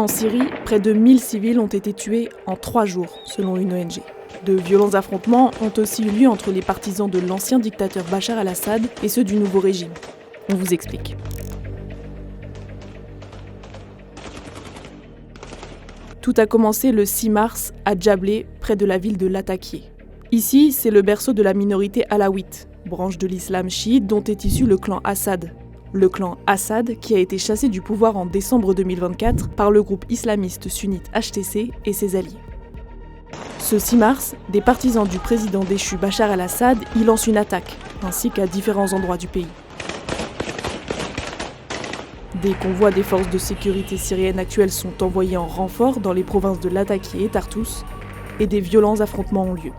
En Syrie, près de 1000 civils ont été tués en 3 jours, selon une ONG. De violents affrontements ont aussi eu lieu entre les partisans de l'ancien dictateur Bachar al-Assad et ceux du nouveau régime. On vous explique. Tout a commencé le 6 mars à Djablé, près de la ville de Latakié. Ici, c'est le berceau de la minorité alawite, branche de l'islam chiite dont est issu le clan Assad. Le clan Assad qui a été chassé du pouvoir en décembre 2024 par le groupe islamiste sunnite HTC et ses alliés. Ce 6 mars, des partisans du président déchu Bachar al-Assad y lancent une attaque, ainsi qu'à différents endroits du pays. Des convois des forces de sécurité syriennes actuelles sont envoyés en renfort dans les provinces de Latakié et Tartous, et des violents affrontements ont lieu.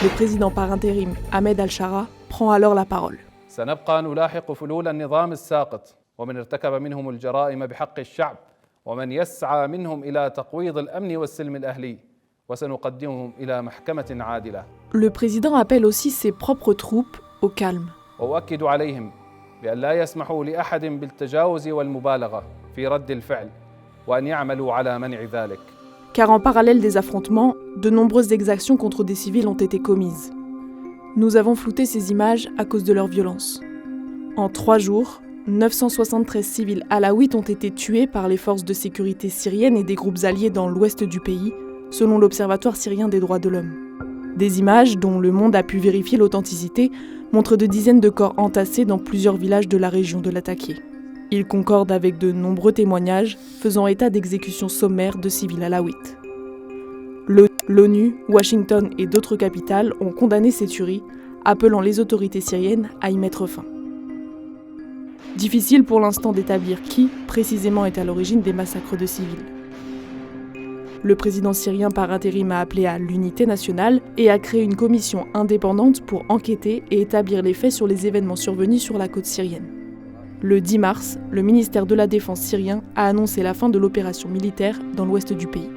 Le président par intérim, Ahmed al-Shara, prend alors la parole. سنبقى نلاحق فلول النظام الساقط ومن ارتكب منهم الجرائم بحق الشعب ومن يسعى منهم إلى تقويض الأمن والسلم الأهلي وسنقدمهم إلى محكمة عادلة. Le président appelle aussi ses propres troupes au calme. وأؤكد عليهم بأن لا يسمحوا لأحد بالتجاوز والمبالغة في رد الفعل وأن يعملوا على منع ذلك. Car en parallèle des affrontements, de nombreuses exactions contre des civils ont été commises. Nous avons flouté ces images à cause de leur violence. En 3 jours, 973 civils alaouites ont été tués par les forces de sécurité syriennes et des groupes alliés dans l'ouest du pays, selon l'Observatoire syrien des droits de l'homme. Des images, dont Le Monde a pu vérifier l'authenticité, montrent de dizaines de corps entassés dans plusieurs villages de la région de Latakié. Ils concordent avec de nombreux témoignages faisant état d'exécutions sommaires de civils alaouites. L'ONU, Washington et d'autres capitales ont condamné ces tueries, appelant les autorités syriennes à y mettre fin. Difficile pour l'instant d'établir qui, précisément, est à l'origine des massacres de civils. Le président syrien par intérim a appelé à l'unité nationale et a créé une commission indépendante pour enquêter et établir les faits sur les événements survenus sur la côte syrienne. Le 10 mars, le ministère de la Défense syrien a annoncé la fin de l'opération militaire dans l'ouest du pays.